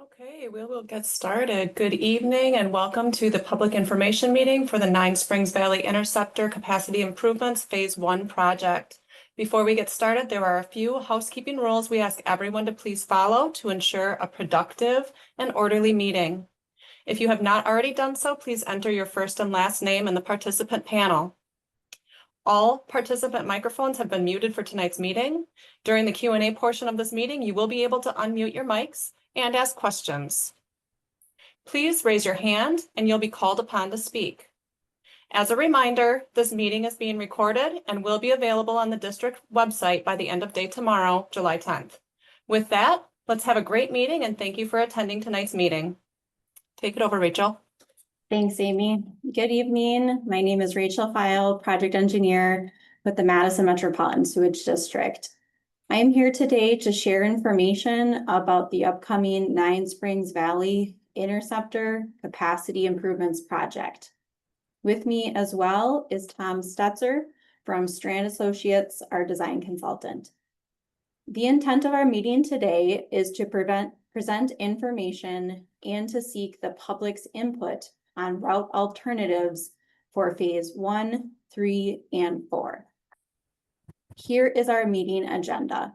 Okay, we will get started. Good evening and welcome to the public information meeting for the Nine Springs Valley Interceptor Capacity Improvements Phase 1 project. Before we get started, there are a few housekeeping rules we ask everyone to please follow to ensure a productive and orderly meeting. If you have not already done so, please enter your first and last name in the participant panel. All participant microphones have been muted for tonight's meeting. During the Q&A portion of this meeting, you will be able to unmute your mics and ask questions. Please raise your hand and you'll be called upon to speak. As a reminder, this meeting is being recorded and will be available on the district website by the end of day tomorrow, July 10th. With that, let's have a great meeting and thank you for attending tonight's meeting. Take it over, Rachel. Thanks, Amy. Good evening. My name is Rachel File, project engineer with the Madison Metropolitan Sewage District. I am here today to share information about the upcoming Nine Springs Valley Interceptor Capacity Improvements Project. With me as well is Tom Stetzer from Strand Associates, our design consultant. The intent of our meeting today is to present information and to seek the public's input on route alternatives for phase 1, 3, and 4. Here is our meeting agenda.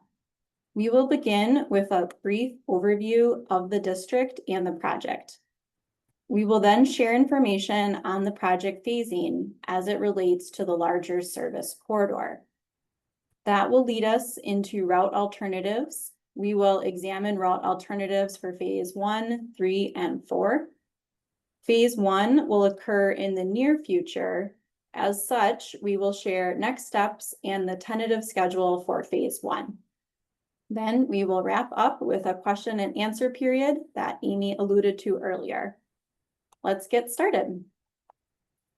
We will begin with a brief overview of the district and the project. We will then share information on the project phasing as it relates to the larger service corridor. That will lead us into route alternatives. We will examine route alternatives for phase 1, 3, and 4. Phase 1 will occur in the near future. As such, we will share next steps and the tentative schedule for phase 1. Then we will wrap up with a question and answer period that Amy alluded to earlier. Let's get started.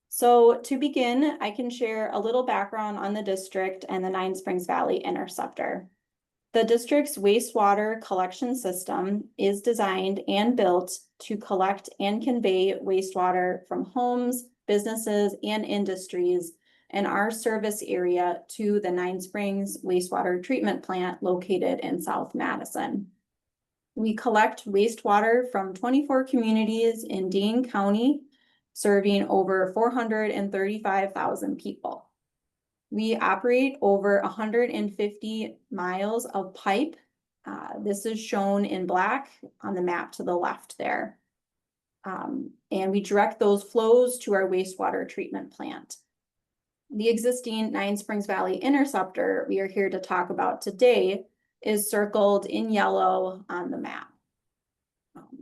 So to begin, I can share a little background on the district and the Nine Springs Valley Interceptor. The district's wastewater collection system is designed and built to collect and convey wastewater from homes, businesses, and industries in our service area to the Nine Springs wastewater treatment plant located in South Madison. We collect wastewater from 24 communities in Dane County, serving over 435,000 people. We operate over 150 miles of pipe. This is shown in black on the map to the left there. And we direct those flows to our wastewater treatment plant. The existing Nine Springs Valley Interceptor we are here to talk about today is circled in yellow on the map.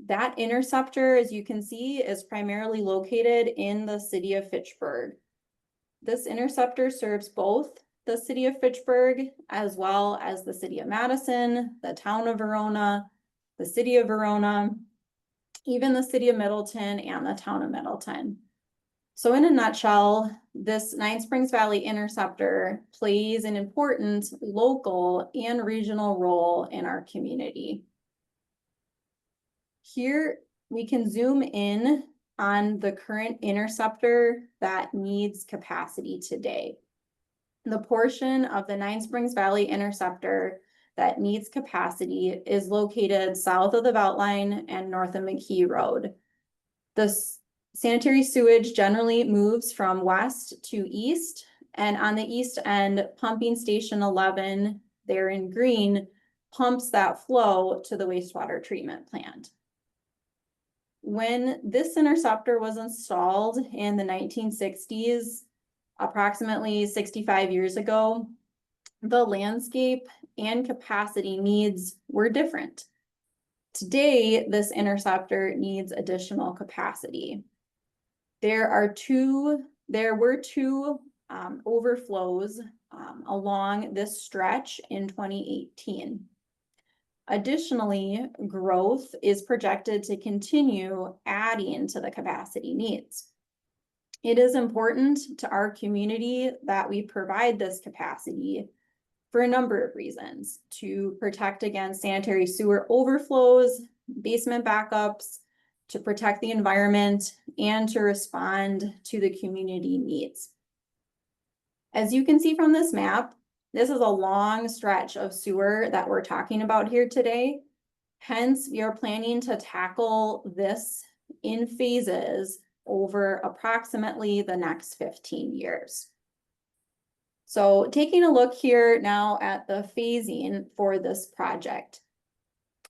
That interceptor, as you can see, is primarily located in the city of Fitchburg. This interceptor serves both the city of Fitchburg as well as the city of Madison, the town of Verona, the city of Verona, even the city of Middleton and the town of Middleton. So in a nutshell, this Nine Springs Valley Interceptor plays an important local and regional role in our community. Here we can zoom in on the current interceptor that needs capacity today. The portion of the Nine Springs Valley Interceptor that needs capacity is located south of the Beltline and north of McKee Road. The sanitary sewage generally moves from west to east, and on the east end, pumping station 11, there in green, pumps that flow to the wastewater treatment plant. When this interceptor was installed in the 1960s, approximately 65 years ago, the landscape and capacity needs were different. Today, this interceptor needs additional capacity. There were two overflows along this stretch in 2018. Additionally, growth is projected to continue adding to the capacity needs. It is important to our community that we provide this capacity for a number of reasons: to protect against sanitary sewer overflows, basement backups, to protect the environment, and to respond to the community needs. As you can see from this map, this is a long stretch of sewer that we're talking about here today. Hence, we are planning to tackle this in phases over approximately the next 15 years. So taking a look here now at the phasing for this project.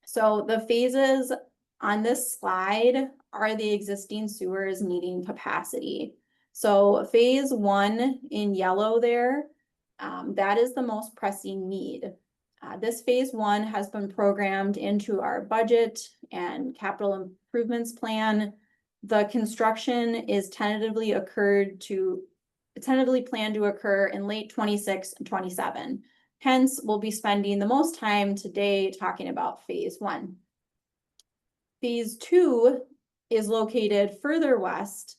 So the phases on this slide are the existing sewers needing capacity. So phase 1 in yellow there, that is the most pressing need. This phase 1 has been programmed into our budget and capital improvements plan. The construction is tentatively planned to occur in late 26 and 27. Hence, we'll be spending the most time today talking about phase 1. Phase 2 is located further west.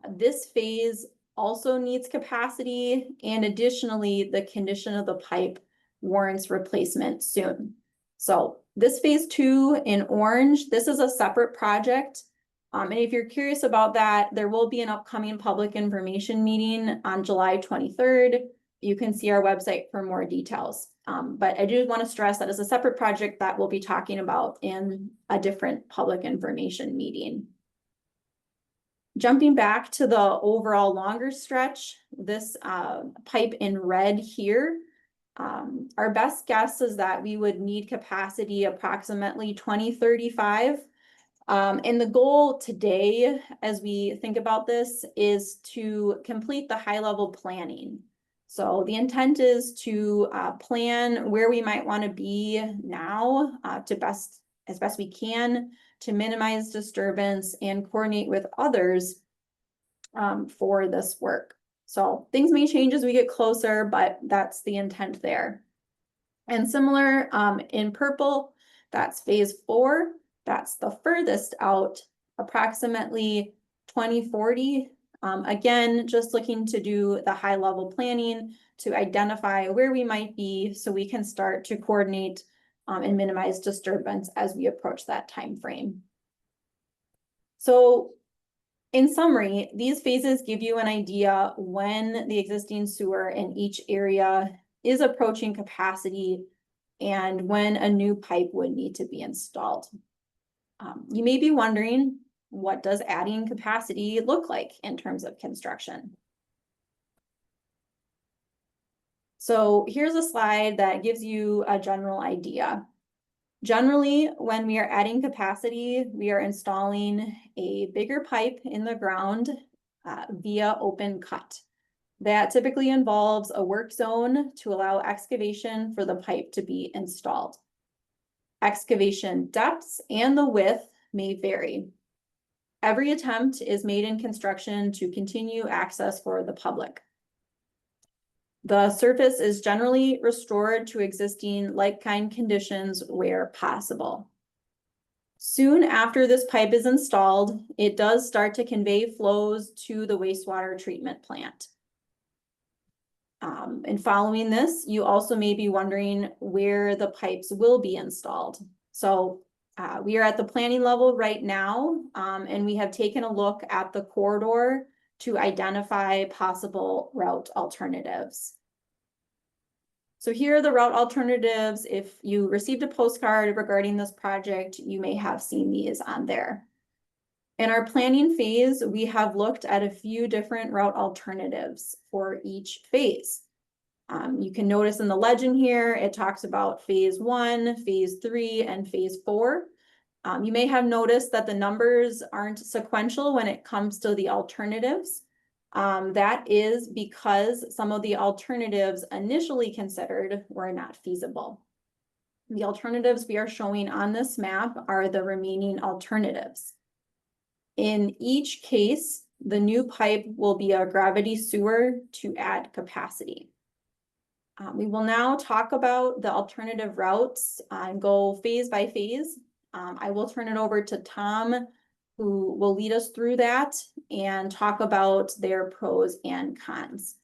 This phase also needs capacity, and additionally, the condition of the pipe warrants replacement soon. So this phase 2 in orange, this is a separate project. And if you're curious about that, there will be an upcoming public information meeting on July 23rd. You can see our website for more details. But I do want to stress that it's a separate project that we'll be talking about in a different public information meeting. Jumping back to the overall longer stretch, this pipe in red here, our best guess is that we would need capacity approximately 2035. And the goal today, as we think about this, is to complete the high-level planning. So the intent is to plan where we might want to be now as best we can to minimize disturbance and coordinate with others for this work. So things may change as we get closer, but that's the intent there. And similar in purple, that's phase 4. That's the furthest out, approximately 2040. Again, just looking to do the high level planning to identify where we might be so we can start to coordinate and minimize disturbance as we approach that time frame. So in summary, these phases give you an idea when the existing sewer in each area is approaching capacity and when a new pipe would need to be installed. You may be wondering, what does adding capacity look like in terms of construction? So here's a slide that gives you a general idea. Generally, when we are adding capacity, we are installing a bigger pipe in the ground via open cut. That typically involves a work zone to allow excavation for the pipe to be installed. Excavation depths and the width may vary. Every attempt is made in construction to continue access for the public. The surface is generally restored to existing like-kind conditions where possible. Soon after this pipe is installed, it does start to convey flows to the wastewater treatment plant. And following this, you also may be wondering where the pipes will be installed. So we are at the planning level right now, and we have taken a look at the corridor to identify possible route alternatives. So here are the route alternatives. If you received a postcard regarding this project, you may have seen these on there. In our planning phase, we have looked at a few different route alternatives for each phase. You can notice in the legend here, it talks about phase 1, phase 3, and phase 4. You may have noticed that the numbers aren't sequential when it comes to the alternatives. That is because some of the alternatives initially considered were not feasible. The alternatives we are showing on this map are the remaining alternatives. In each case, the new pipe will be a gravity sewer to add capacity. We will now talk about the alternative routes and go phase by phase. I will turn it over to Tom, who will lead us through that and talk about their pros and cons.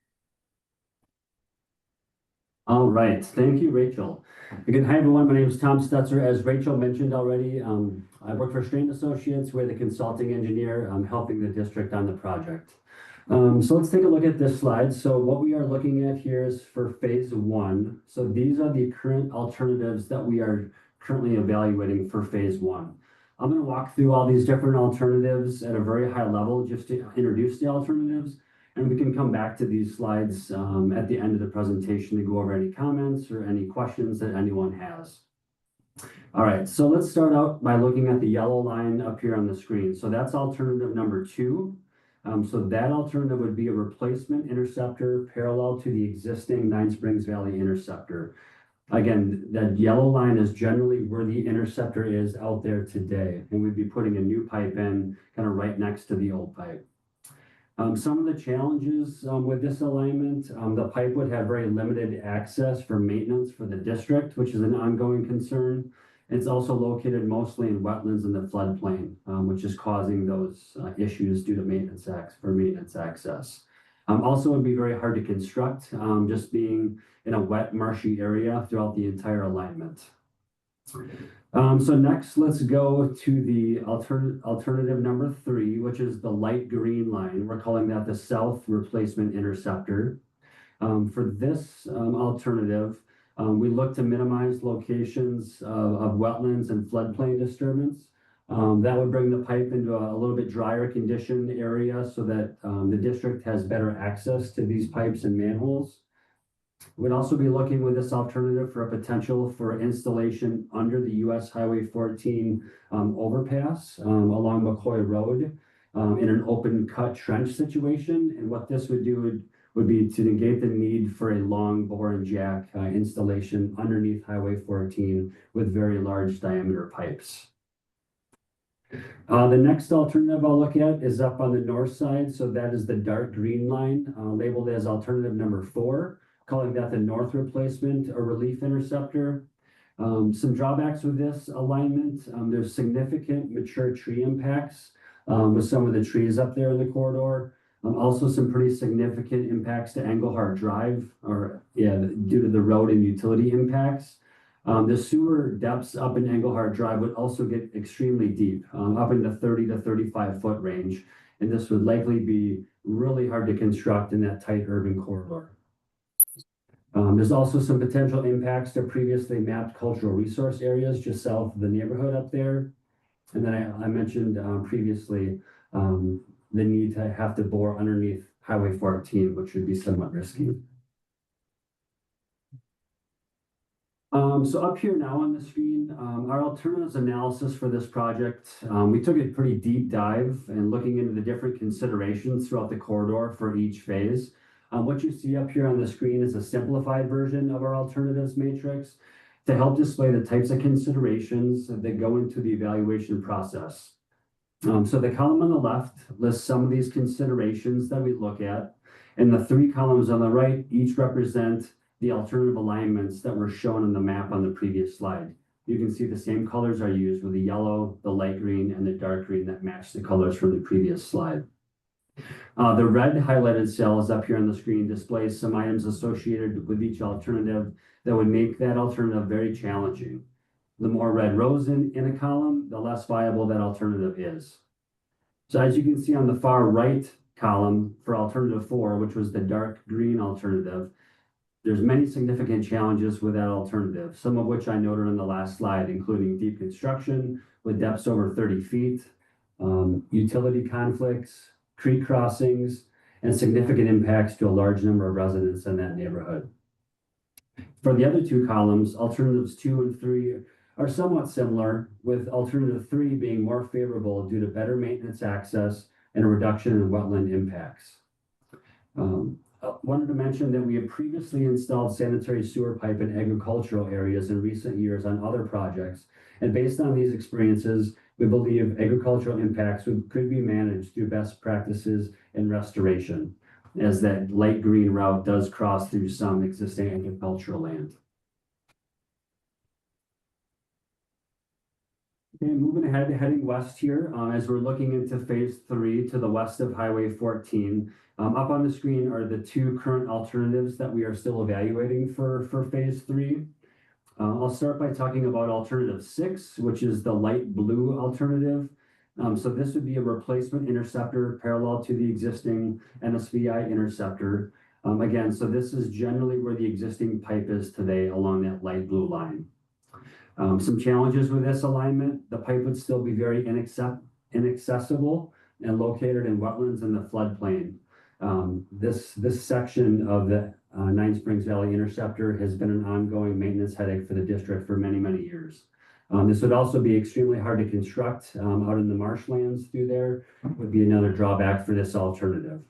All right, thank you, Rachel. Again, hi everyone, my name is Tom Stetzer. As Rachel mentioned already, I work for Strain Associates. We're the consulting engineer helping the district on the project. So let's take a look at this slide. So what we are looking at here is for phase 1. So these are the current alternatives that we are currently evaluating for phase one. I'm going to walk through all these different alternatives at a very high level just to introduce the alternatives, and we can come back to these slides at the end of the presentation to go over any comments or any questions that anyone has. All right, so let's start out by looking at the yellow line up here on the screen. So that's alternative number 2. So that alternative would be a replacement interceptor parallel to the existing Nine Springs Valley interceptor. Again, that yellow line is generally where the interceptor is out there today, and we'd be putting a new pipe in kind of right next to the old pipe. Some of the challenges with this alignment, the pipe would have very limited access for maintenance for the district, which is an ongoing concern. It's also located mostly in wetlands in the floodplain, which is causing those issues due to maintenance access. Also, it would be very hard to construct, just being in a wet, marshy area throughout the entire alignment. So next, let's go to the alternative number 3, which is the light green line. We're calling that the south replacement interceptor. For this alternative, we look to minimize locations of wetlands and floodplain disturbance. That would bring the pipe into a little bit drier condition area so that the district has better access to these pipes and manholes. We'd also be looking with this alternative for a potential for installation under the US Highway 14 overpass along McCoy Road in an open cut trench situation. And what this would do would be to negate the need for a long bore and jack installation underneath Highway 14 with very large diameter pipes. The next alternative I'll look at is up on the north side. So that is the dark green line labeled as alternative number 4, calling that the north replacement or relief interceptor. Some drawbacks with this alignment, there's significant mature tree impacts with some of the trees up there in the corridor. Also some pretty significant impacts to Engelhart Drive due to the road and utility impacts. The sewer depths up in Engelhart Drive would also get extremely deep, up in the 30 to 35 foot range. And this would likely be really hard to construct in that tight urban corridor. There's also some potential impacts to previously mapped cultural resource areas just south of the neighborhood up there. And then I mentioned previously the need to have to bore underneath Highway 14, which would be somewhat risky. So up here now on the screen, our alternatives analysis for this project, we took a pretty deep dive and looking into the different considerations throughout the corridor for each phase. What you see up here on the screen is a simplified version of our alternatives matrix to help display the types of considerations that go into the evaluation process. So the column on the left lists some of these considerations that we look at, and the 3 columns on the right each represent the alternative alignments that were shown on the map on the previous slide. You can see the same colors are used with the yellow, the light green, and the dark green that match the colors from the previous slide. The red highlighted cells up here on the screen displays some items associated with each alternative that would make that alternative very challenging. The more red rows in a column, the less viable that alternative is. So as you can see on the far right column for alternative 4, which was the dark green alternative, there's many significant challenges with that alternative, some of which I noted on the last slide, including deep construction with depths over 30 feet, utility conflicts, creek crossings, and significant impacts to a large number of residents in that neighborhood. For the other 2 columns, alternatives 2 and 3 are somewhat similar, with alternative 3 being more favorable due to better maintenance access and a reduction in wetland impacts. Wanted to mention that we have previously installed sanitary sewer pipe in agricultural areas in recent years on other projects. And based on these experiences, we believe agricultural impacts could be managed through best practices in restoration, as that light green route does cross through some existing agricultural land. Okay, moving ahead, heading west here, as we're looking into phase 3 to the west of Highway 14. Up on the screen are the 2 current alternatives that we are still evaluating for phase 3. I'll start by talking about alternative 6, which is the light blue alternative. So this would be a replacement interceptor parallel to the existing NSVI interceptor. Again, so this is generally where the existing pipe is today along that light blue line. Some challenges with this alignment: the pipe would still be very inaccessible and located in wetlands in the floodplain. This section of the Nine Springs Valley Interceptor has been an ongoing maintenance headache for the district for many, many years. This would also be extremely hard to construct out in the marshlands through there, would be another drawback for this alternative.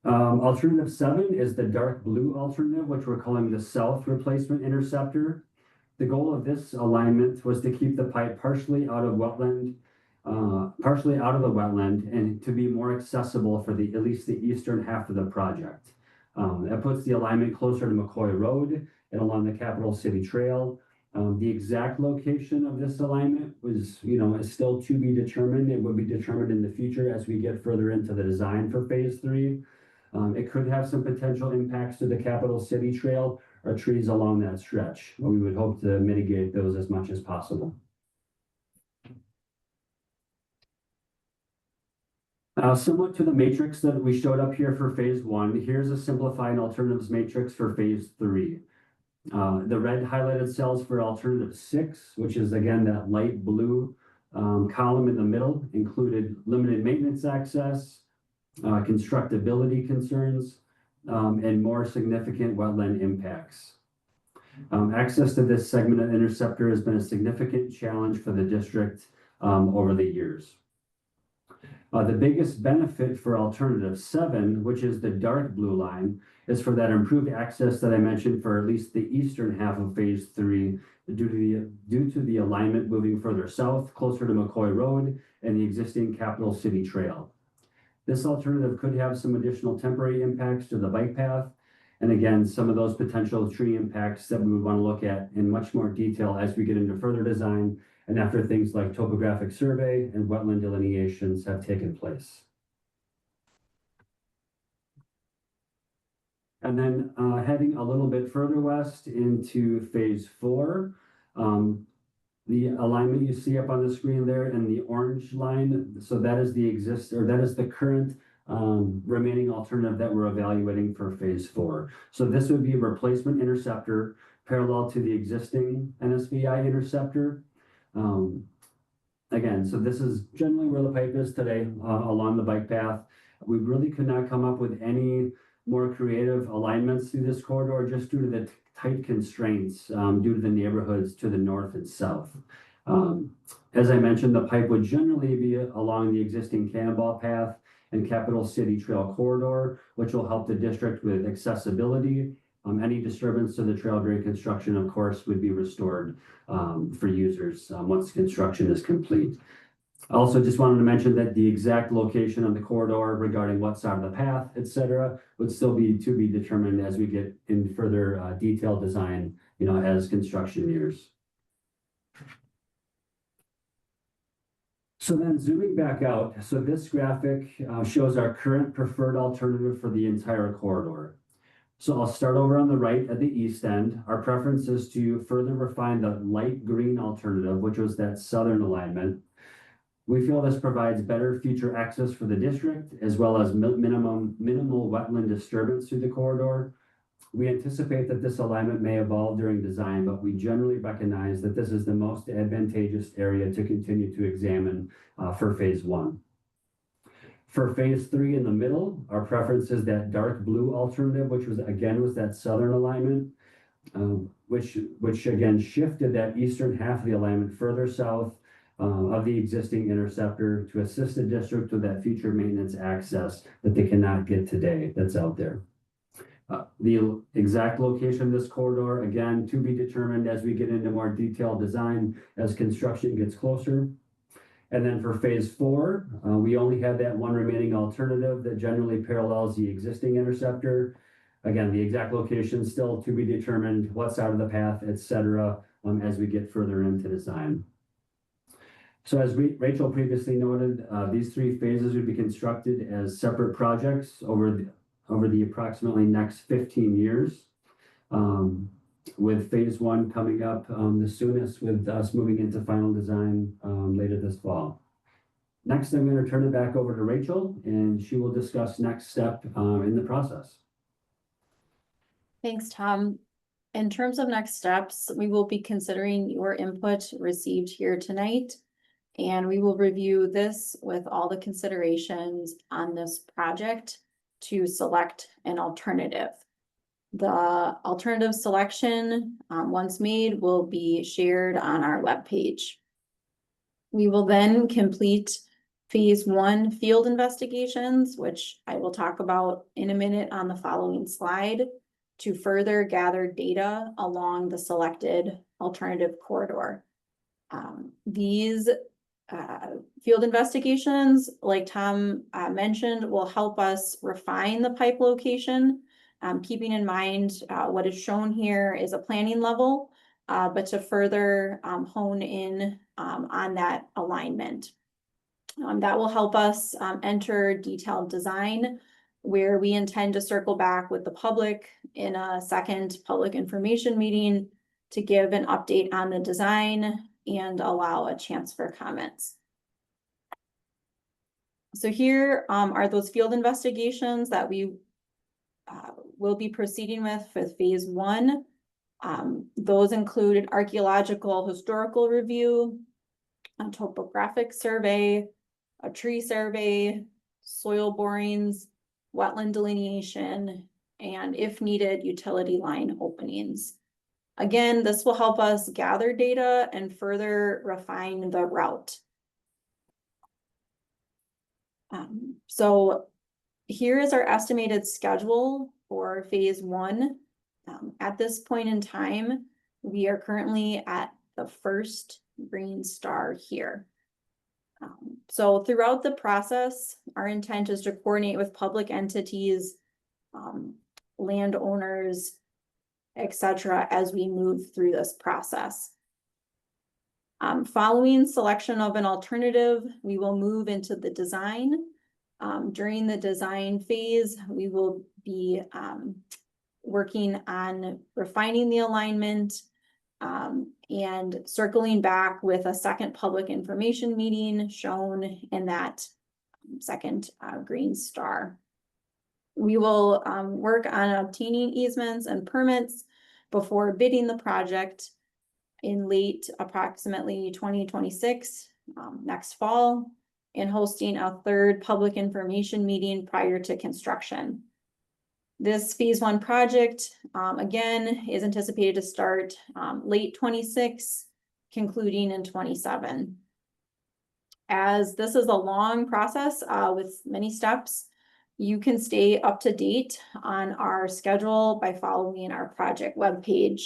Alternative 7 is the dark blue alternative, which we're calling the South Replacement Interceptor. The goal of this alignment was to keep the pipe partially out of the wetland and to be more accessible for at least the eastern half of the project. That puts the alignment closer to McCoy Road and along the Capital City Trail. The exact location of this alignment is still to be determined. It will be determined in the future as we get further into the design for phase 3. It could have some potential impacts to the Capital City Trail or trees along that stretch. We would hope to mitigate those as much as possible. Similar to the matrix that we showed up here for phase 1, here's a simplified alternatives matrix for phase 3. The red highlighted cells for alternative 6, which is again that light blue column in the middle, included limited maintenance access, constructability concerns, and more significant wetland impacts. Access to this segment of Interceptor has been a significant challenge for the district over the years. The biggest benefit for alternative 7, which is the dark blue line, is for that improved access that I mentioned for at least the eastern half of phase 3 due to the alignment moving further south, closer to McCoy Road and the existing Capital City Trail. This alternative could have some additional temporary impacts to the bike path, and again, some of those potential tree impacts that we would want to look at in much more detail as we get into further design and after things like topographic survey and wetland delineations have taken place. And then heading a little bit further west into phase 4, the alignment you see up on the screen there in the orange line, so that is the current remaining alternative that we're evaluating for phase 4. So this would be a replacement interceptor parallel to the existing NSVI interceptor. Again, so this is generally where the pipe is today along the bike path. We really could not come up with any more creative alignments through this corridor just due to the tight constraints due to the neighborhoods to the north and south. As I mentioned, the pipe would generally be along the existing Cannonball Path and Capital City Trail corridor, which will help the district with accessibility. Any disturbance to the trail during construction, of course, would be restored for users once construction is complete. I also just wanted to mention that the exact location of the corridor regarding what side of the path, etc., would still be to be determined as we get in further detailed design, as construction nears. So then zooming back out, so this graphic shows our current preferred alternative for the entire corridor. So I'll start over on the right at the east end. Our preference is to further refine the light green alternative, which was that southern alignment. We feel this provides better future access for the district, as well as minimal wetland disturbance through the corridor. We anticipate that this alignment may evolve during design, but we generally recognize that this is the most advantageous area to continue to examine for phase 1. For phase 3 in the middle, our preference is that dark blue alternative, which was that southern alignment, which again shifted that eastern half of the alignment further south of the existing interceptor to assist the district with that future maintenance access that they cannot get today that's out there. The exact location of this corridor, again, to be determined as we get into more detailed design as construction gets closer. And then for phase 4, we only have that one remaining alternative that generally parallels the existing interceptor. Again, the exact location still to be determined, what side of the path, etc., as we get further into design. So as Rachel previously noted, these 3 phases would be constructed as separate projects over the approximately next 15 years, with phase 1 coming up the soonest, with us moving into final design later this fall. Next, I'm going to turn it back over to Rachel, and she will discuss next step in the process. Thanks, Tom. In terms of next steps, we will be considering your input received here tonight. And we will review this with all the considerations on this project to select an alternative. The alternative selection, once made, will be shared on our webpage. We will then complete phase 1 field investigations, which I will talk about in a minute on the following slide, to further gather data along the selected alternative corridor. These field investigations, like Tom mentioned, will help us refine the pipe location. Keeping in mind what is shown here is a planning level, but to further hone in on that alignment. That will help us enter detailed design, where we intend to circle back with the public in a second public information meeting to give an update on the design and allow a chance for comments. So here are those field investigations that we will be proceeding with phase 1. Those include an archaeological historical review, a topographic survey, a tree survey, soil borings, wetland delineation, and if needed, utility line openings. Again, this will help us gather data and further refine the route. So here is our estimated schedule for phase 1. At this point in time, we are currently at the first green star here. So throughout the process, our intent is to coordinate with public entities, landowners, etc., as we move through this process. Following selection of an alternative, we will move into the design. During the design phase, we will be working on refining the alignment and circling back with a second public information meeting shown in that second green star. We will work on obtaining easements and permits before bidding the project in late approximately 2026, next fall, and hosting a third public information meeting prior to construction. This phase 1 project, again, is anticipated to start late 26, concluding in 27. As this is a long process with many steps, you can stay up to date on our schedule by following our project webpage.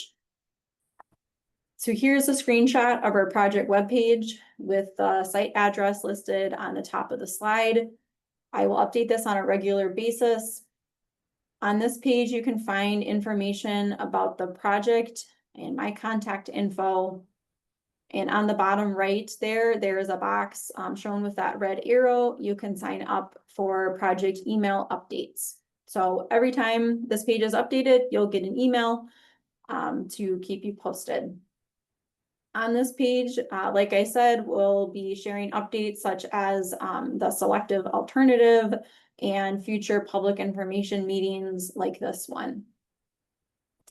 So here's a screenshot of our project webpage with the site address listed on the top of the slide. I will update this on a regular basis. On this page, you can find information about the project and my contact info. And on the bottom right there is a box shown with that red arrow. You can sign up for project email updates. So every time this page is updated, you'll get an email to keep you posted. On this page, like I said, we'll be sharing updates such as the selective alternative and future public information meetings like this one.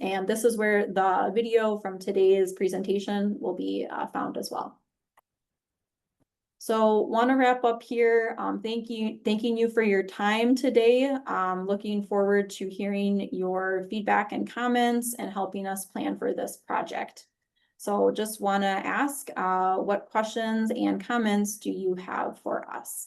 And this is where the video from today's presentation will be found as well. So want to wrap up here. Thanking you for your time today. Looking forward to hearing your feedback and comments and helping us plan for this project. So just want to ask, what questions and comments do you have for us?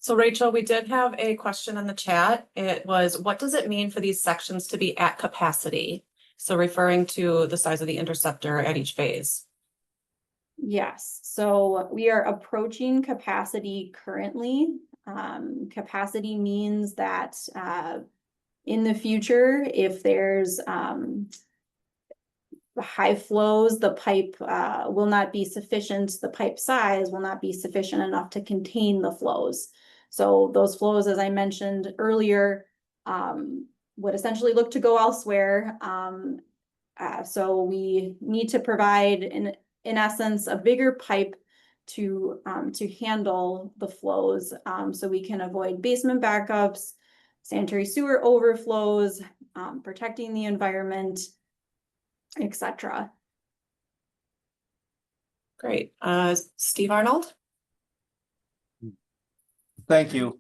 So Rachel, we did have a question in the chat. It was, what does it mean for these sections to be at capacity? So referring to the size of the interceptor at each phase. Yes, so we are approaching capacity currently. Capacity means that in the future, if there's high flows, the pipe will not be sufficient, the pipe size will not be sufficient enough to contain the flows. So those flows, as I mentioned earlier, would essentially look to go elsewhere. So we need to provide, in essence, a bigger pipe to handle the flows, so we can avoid basement backups, sanitary sewer overflows, protecting the environment, etc. Great. Steve Arnold? Thank you.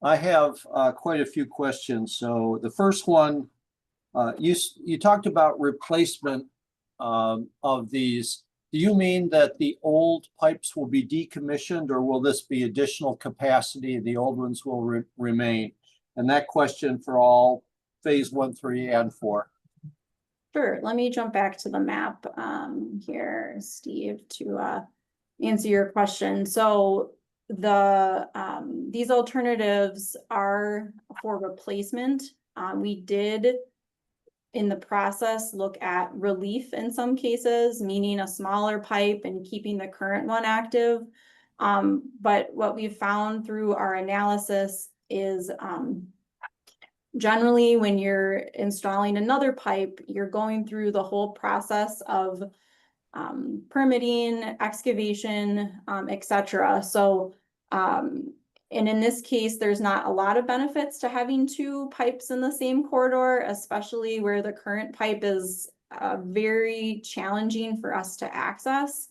I have quite a few questions. So the first one, you talked about replacement of these. Do you mean that the old pipes will be decommissioned, or will this be additional capacity? The old ones will remain? And that question for all phase 1, 3, and 4. Sure, let me jump back to the map here, Steve, to answer your question. So these alternatives are for replacement. We did in the process look at relief in some cases, meaning a smaller pipe and keeping the current one active. But what we've found through our analysis is generally when you're installing another pipe, you're going through the whole process of permitting, excavation, etc. So, and in this case, there's not a lot of benefits to having two pipes in the same corridor, especially where the current pipe is very challenging for us to access.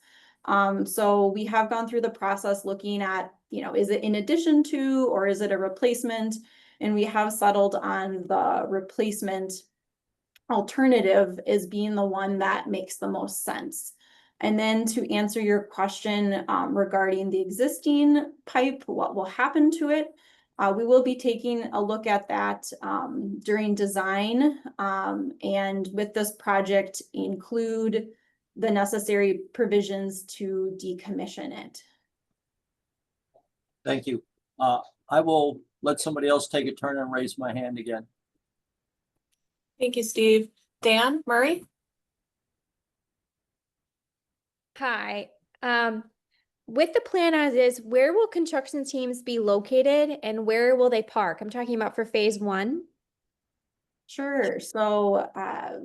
So we have gone through the process looking at, is it in addition to, or is it a replacement? And we have settled on the replacement alternative as being the one that makes the most sense. And then to answer your question regarding the existing pipe, what will happen to it? We will be taking a look at that during design, and with this project include the necessary provisions to decommission it. Thank you. I will let somebody else take a turn and raise my hand again. Thank you, Steve. Dan Murray? Hi. With the plan as is, where will construction teams be located and where will they park? I'm talking about for phase 1. Sure. So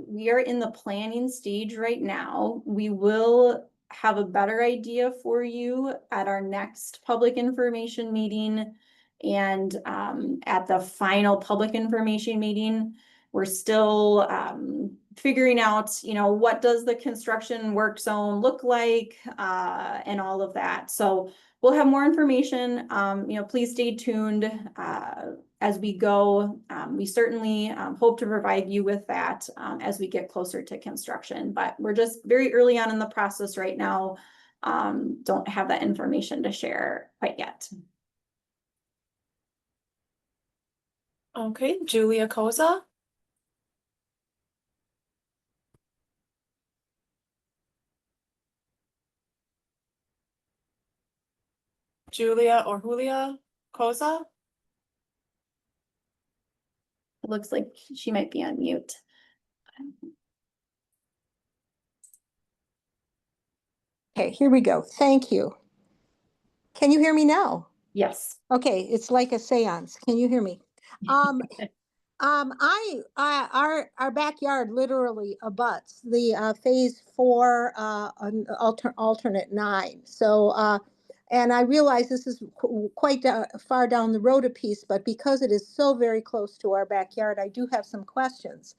we are in the planning stage right now. We will have a better idea for you at our next public information meeting. And at the final public information meeting, we're still figuring out, what does the construction work zone look like and all of that. So we'll have more information. Please stay tuned as we go. We certainly hope to provide you with that as we get closer to construction, but we're just very early on in the process right now. Don't have that information to share quite yet. Okay, Julia Koza? Julia or Julia Koza? It looks like she might be on mute. Okay, here we go. Thank you. Can you hear me now? Yes. Okay, it's like a seance. Can you hear me? Our backyard literally abuts the phase 4 alternate 9. So and I realize this is quite far down the road a piece, but because it is so very close to our backyard, I do have some questions.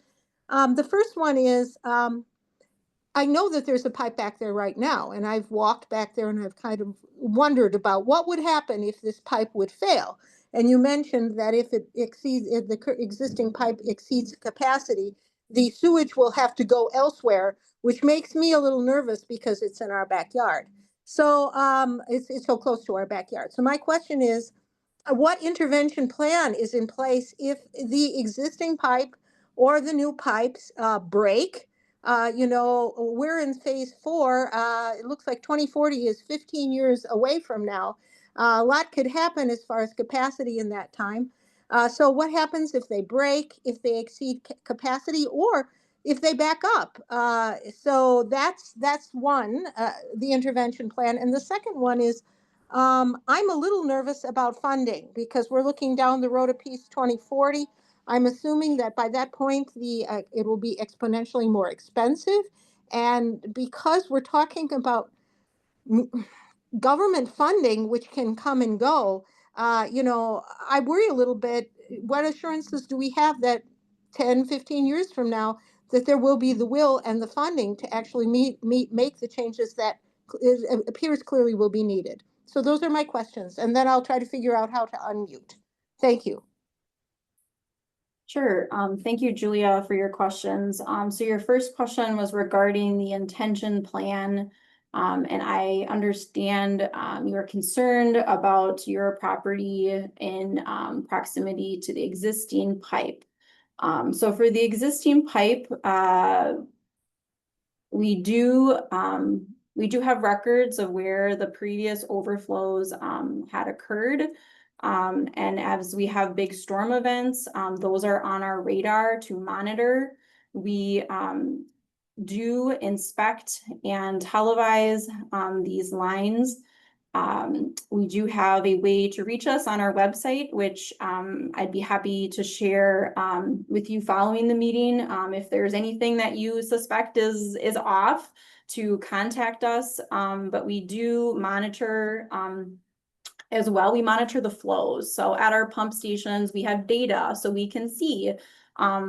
The first one is, I know that there's a pipe back there right now, and I've walked back there and I've kind of wondered about what would happen if this pipe would fail. And you mentioned that if the existing pipe exceeds capacity, the sewage will have to go elsewhere, which makes me a little nervous because it's in our backyard. So it's so close to our backyard. So my question is, what intervention plan is in place if the existing pipe or the new pipes break? We're in phase 4. It looks like 2040 is 15 years away from now. A lot could happen as far as capacity in that time. So what happens if they break, if they exceed capacity, or if they back up? So that's one, the intervention plan. And the second one is, I'm a little nervous about funding because we're looking down the road a piece 2040. I'm assuming that by that point, it will be exponentially more expensive. And because we're talking about government funding, which can come and go, I worry a little bit. What assurances do we have that 10, 15 years from now, that there will be the will and the funding to actually make the changes that appears clearly will be needed. So those are my questions, and then I'll try to figure out how to unmute. Thank you. Sure. Thank you, Julia, for your questions. So your first question was regarding the intention plan. And I understand you are concerned about your property in proximity to the existing pipe. So for the existing pipe, we do have records of where the previous overflows had occurred. And as we have big storm events, those are on our radar to monitor. We do inspect and televise these lines. We do have a way to reach us on our website, which I'd be happy to share with you following the meeting. If there's anything that you suspect is off, to contact us. But we do monitor as well. We monitor the flows. So at our pump stations, we have data, so we can see,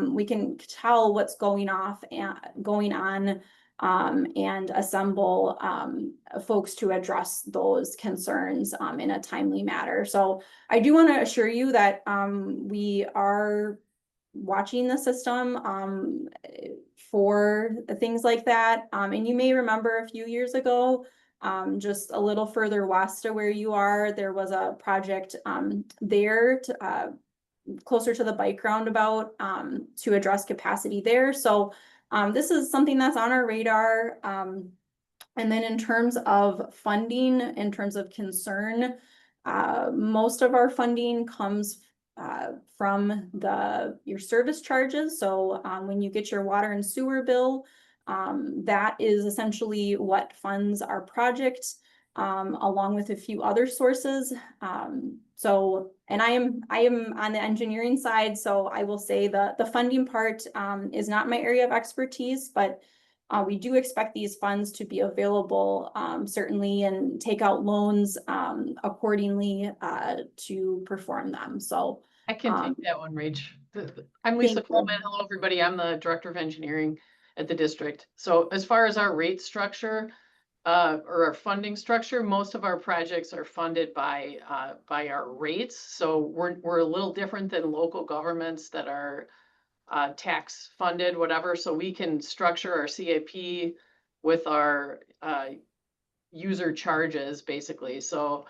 we can tell what's going on, and assemble folks to address those concerns in a timely manner. So I do want to assure you that we are watching the system for things like that. And you may remember a few years ago, just a little further west of where you are, there was a project there to, closer to the bike roundabout to address capacity there. So this is something that's on our radar. And then in terms of funding, in terms of concern, most of our funding comes from your service charges. So when you get your water and sewer bill, that is essentially what funds our project, along with a few other sources. And I am on the engineering side, so I will say the funding part is not my area of expertise, but we do expect these funds to be available, certainly, and take out loans accordingly to perform them. So I can take that one, Rach. I'm Lisa thank you. Coleman. Hello, everybody. I'm the Director of Engineering at the district. So as far as our rate structure, or our funding structure, most of our projects are funded by our rates. So we're a little different than local governments that are tax funded, whatever. So we can structure our CAP with our user charges, basically. So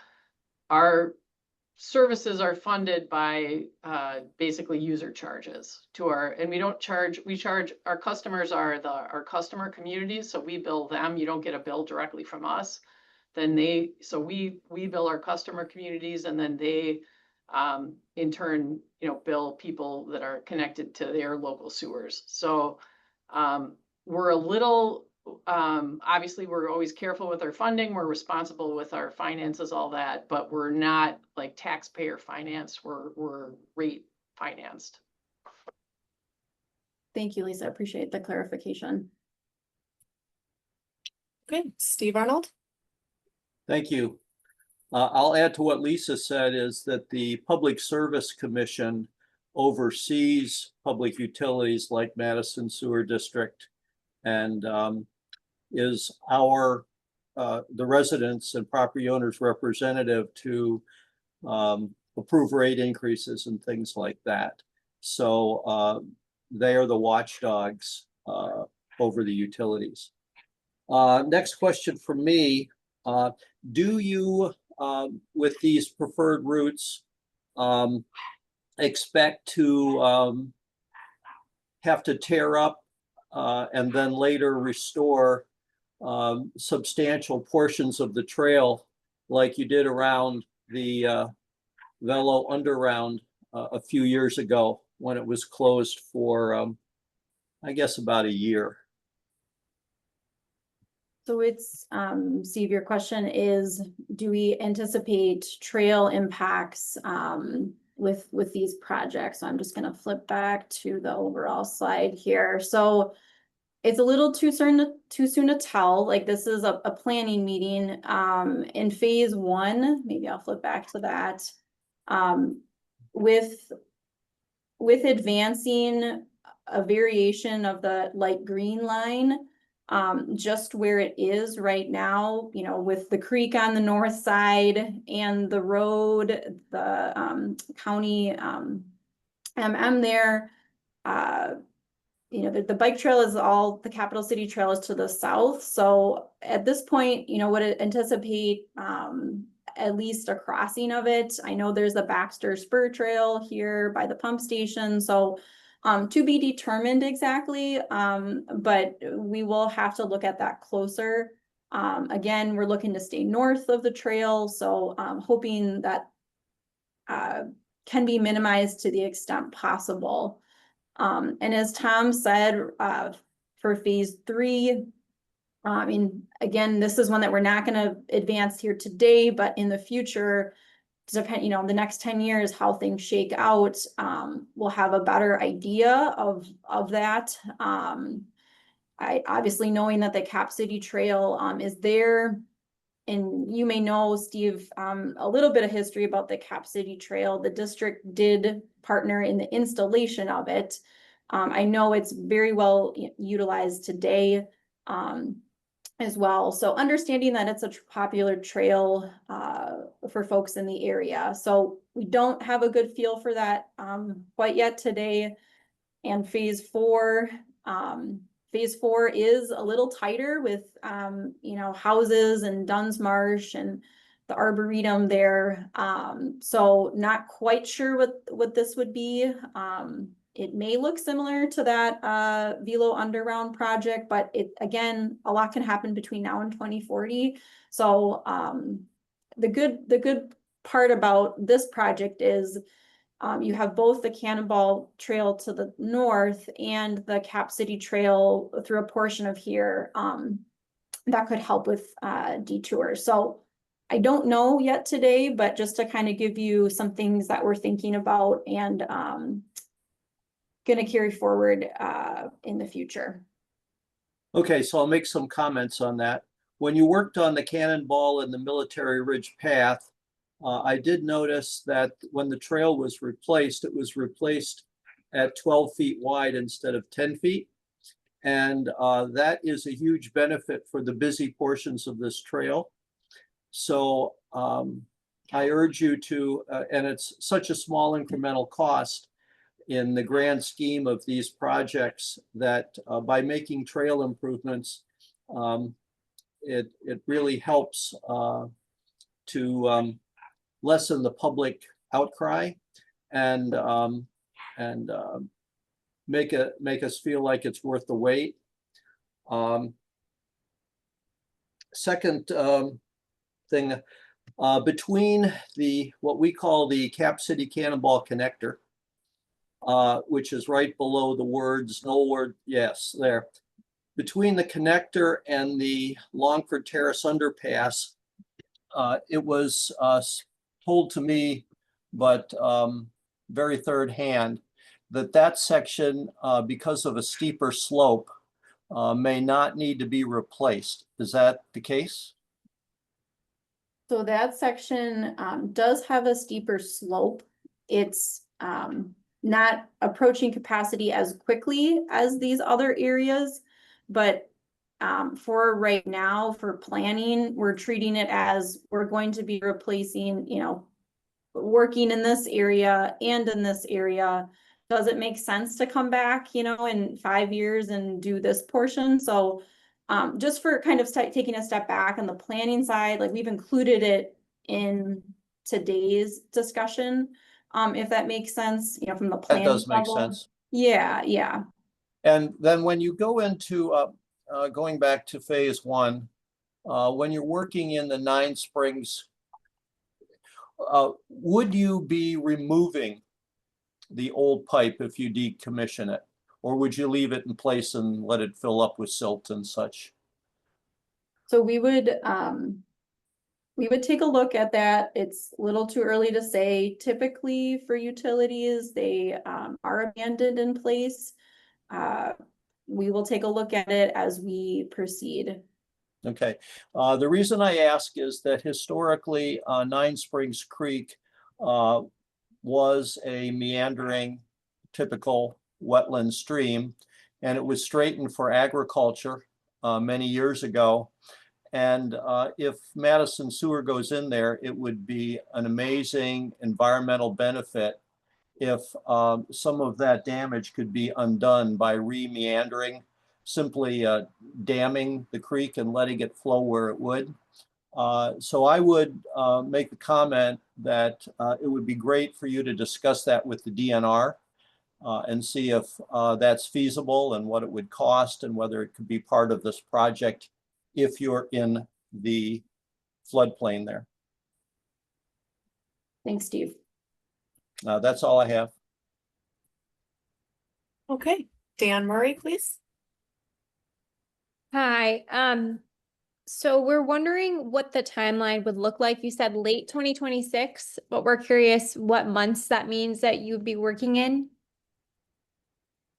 our services are funded by basically user charges to and we charge our customers are our customer communities. So we bill them. You don't get a bill directly from us. Then we bill our customer communities, and then they in turn, bill people that are connected to their local sewers. So we're a little, obviously we're always careful with our funding. We're responsible with our finances, all that, but we're not like taxpayer financed. We're rate financed. Thank you, Lisa. Appreciate the clarification. Okay, Steve Arnold. Thank you. I'll add to what Lisa said, is that the Public Service Commission oversees public utilities like Madison Sewer District, and is the residents and property owners representative to approve rate increases and things like that. So they are the watchdogs over the utilities. Next question for me. Do you, with these preferred routes, expect to have to tear up and then later restore substantial portions of the trail like you did around the Velo Underground a few years ago when it was closed for, I guess, about a year? So it's, Steve, your question is, do we anticipate trail impacts with these projects? So I'm just going to flip back to the overall slide here. So it's a little too soon to tell. Like, this is a planning meeting. In phase one, maybe I'll flip back to that. With advancing a variation of the light green line. Just where it is right now, you know, with the creek on the north side and the road, the county MM there. You know, the bike trail is all, the Capital City Trail is to the south. So at this point, you know, would anticipate at least a crossing of it. I know there's the Baxter Spur Trail here by the pump station. So to be determined exactly, but we will have to look at that closer. Again, we're looking to stay north of the trail. So hoping that can be minimized to the extent possible. And as Tom said, for phase 3, I mean, again, this is one that we're not going to advance here today, but in the future, depend, you know, the next 10 years, how things shake out, we'll have a better idea of that. I obviously knowing that the Cap City Trail is there. And you may know, Steve, a little bit of history about the Cap City Trail. The district did partner in the installation of it. I know it's very well utilized today as well. So understanding that it's a popular trail for folks in the area. So we don't have a good feel for that quite yet today. And phase 4 is a little tighter with, you know, houses and Dunn's Marsh and the Arboretum there. So not quite sure what this would be. It may look similar to that Velo Underground project, but again, a lot can happen between now and 2040. So the good part about this project is you have both the Cannonball Trail to the north and the Cap City Trail through a portion of here that could help with detours. So I don't know yet today, but just to kind of give you some things that we're thinking about and going to carry forward in the future. Okay, so I'll make some comments on that. When you worked on the Cannonball and the Military Ridge Path, I did notice that when the trail was replaced, it was replaced at 12 feet wide instead of 10 feet. And that is a huge benefit for the busy portions of this trail. So I urge you to, and it's such a small incremental cost in the grand scheme of these projects that by making trail improvements, it really helps to lessen the public outcry and make us feel like it's worth the wait. Second thing, between what we call the Cap City Cannonball Connector, which is right below the words, no word, yes, there. Between the connector and the Longford Terrace underpass, it was told to me, but very third hand, that section, because of a steeper slope, may not need to be replaced. Is that the case? So that section does have a steeper slope. It's not approaching capacity as quickly as these other areas, but for right now, for planning, we're treating it as we're going to be replacing, you know, working in this area and in this area. Does it make sense to come back, you know, in 5 years and do this portion? So just for kind of taking a step back on the planning side, like we've included it in today's discussion. If that makes sense, you know, from the planning That does make level. sense. Yeah, yeah. And then when you go into going back to phase 1, when you're working in the Nine Springs, would you be removing the old pipe if you decommission it? Or would you leave it in place and let it fill up with silt and such? So we would take a look at that. It's a little too early to say. Typically for utilities, they are abandoned in place. We will take a look at it as we proceed. Okay. The reason I ask is that historically, Nine Springs Creek was a meandering, typical wetland stream, and it was straightened for agriculture many years ago. And if Madison Sewer goes in there, it would be an amazing environmental benefit if some of that damage could be undone by re-meandering, simply damming the creek and letting it flow where it would. So I would make the comment that it would be great for you to discuss that with the DNR and see if that's feasible and what it would cost and whether it could be part of this project if you're in the floodplain there. Thanks, Steve. That's all I have. Okay, Dan Murray, please. Hi, so we're wondering what the timeline would look like. You said late 2026, but we're curious what months that means that you'd be working in.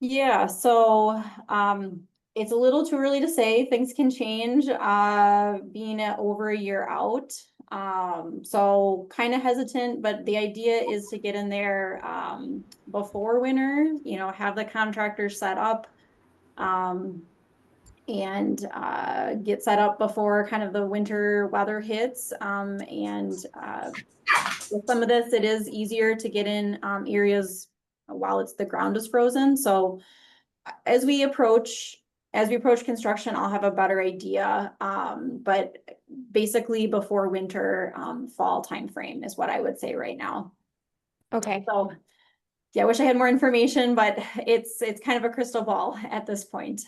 Yeah, so it's a little too early to say. Things can change being over a year out. So kind of hesitant, but the idea is to get in there before winter, you know, have the contractor set up and get set up before kind of the winter weather hits. With some of this, it is easier to get in areas while the ground is frozen. So as we approach construction, I'll have a better idea. But basically before winter, fall timeframe is what I would say right now. Okay, So yeah, I wish I had more information, but it's kind of a crystal ball at this point.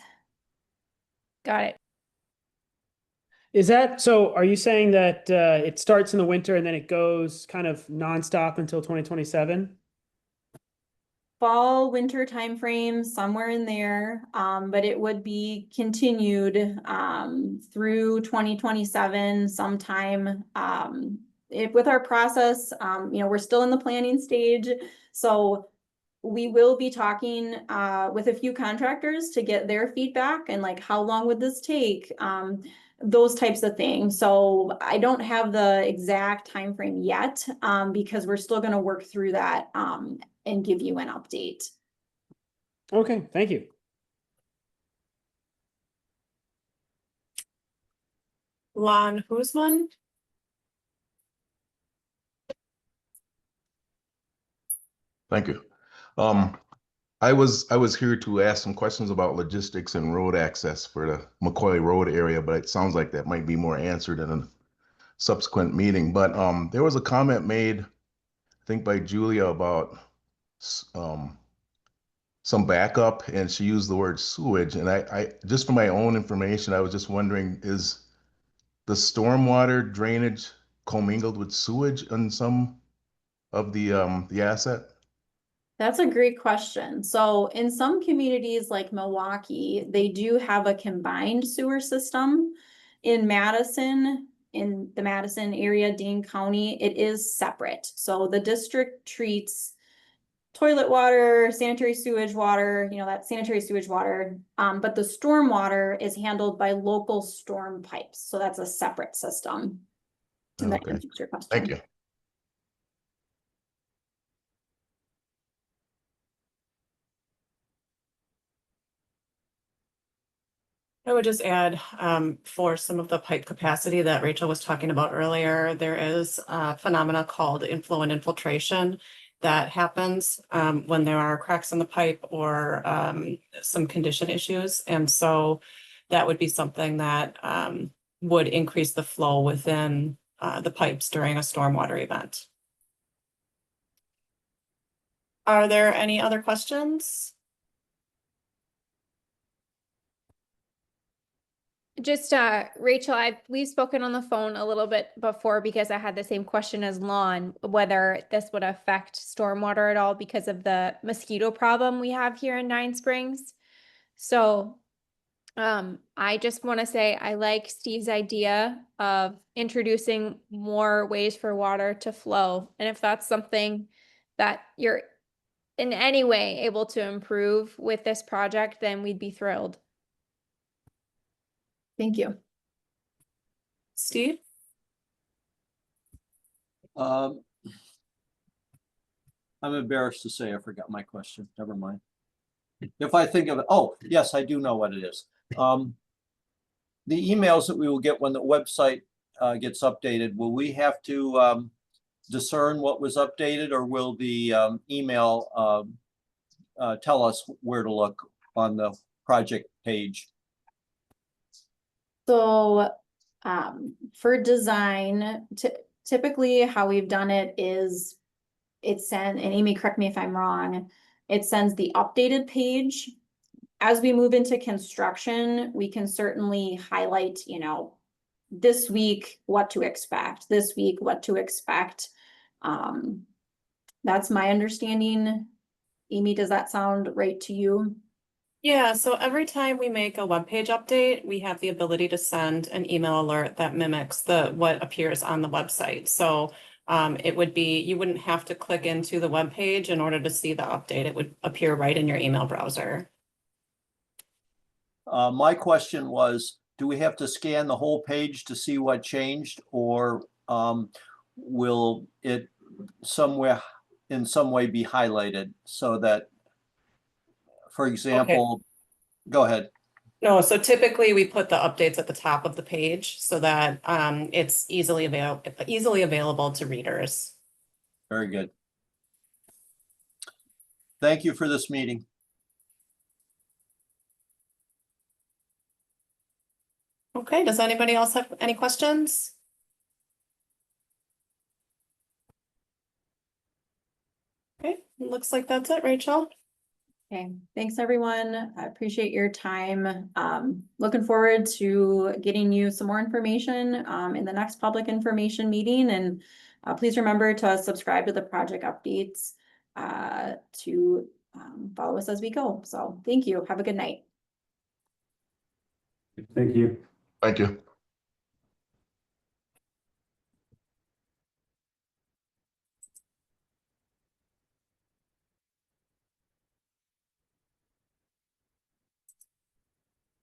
got it. Is that so? Are you saying that it starts in the winter and then it goes kind of nonstop until 2027? Fall, winter timeframe, somewhere in there, but it would be continued through 2027 sometime. With our process, you know, we're still in the planning stage, so we will be talking with a few contractors to get their feedback and like how long would this take, those types of things. So I don't have the exact time frame yet because we're still going to work through that and give you an update. Okay, thank you. Lon Hoosman. Thank you. I was here to ask some questions about logistics and road access for the McCoy Road area, but it sounds like that might be more answered in a subsequent meeting. But there was a comment made, I think by Julia, about some backup, and she used the word sewage. And I just for my own information, I was just wondering, is the stormwater drainage commingled with sewage on some of the asset? That's a great question. So in some communities like Milwaukee, they do have a combined sewer system. In Madison, in the Madison area, Dane County, it is separate. So the district treats toilet water, sanitary sewage water, you know, that sanitary sewage water. But the storm water is handled by local storm pipes. So that's a separate system. And that Okay. answers your question. Thank you. I would just add for some of the pipe capacity that Rachel was talking about earlier, there is a phenomena called inflow and infiltration that happens when there are cracks in the pipe or some condition issues. And so that would be something that would increase the flow within the pipes during a stormwater event. Are there any other questions? Just Rachel, we've spoken on the phone a little bit before because I had the same question as Lon, whether this would affect stormwater at all because of the mosquito problem we have here in Nine Springs. So I just want to say I like Steve's idea of introducing more ways for water to flow. And if that's something that you're in any way able to improve with this project, then we'd be thrilled. Thank you. Steve? I'm embarrassed to say I forgot my question. Never mind. if I think of it, oh, yes, I do know what it is. The emails that we will get when the website gets updated, will we have to discern what was updated, or will the email tell us where to look on the project page? So, for design, typically how we've done it is it sends, and Amy, correct me if I'm wrong, it sends the updated page. As we move into construction, we can certainly highlight, you know, this week, what to expect, this week, what to expect. That's my understanding. Amy, does that sound right to you? Yeah, so every time we make a web page update, we have the ability to send an email alert that mimics what appears on the website. So it would be, you wouldn't have to click into the web page in order to see the update. It would appear right in your email browser. My question was, do we have to scan the whole page to see what changed, or will it somewhere in some way be highlighted so that, for example, go ahead. No, so typically we put the updates at the top of the page so that it's easily available to readers. Very good. Thank you for this meeting. Okay, does anybody else have any questions? Okay, looks like that's it, Rachel. Okay, thanks, everyone. I appreciate your time. Looking forward to getting you some more information in the next public information meeting. And please remember to subscribe to the project updates to follow us as we go. So thank you. Have a good night. Thank you. Thank you.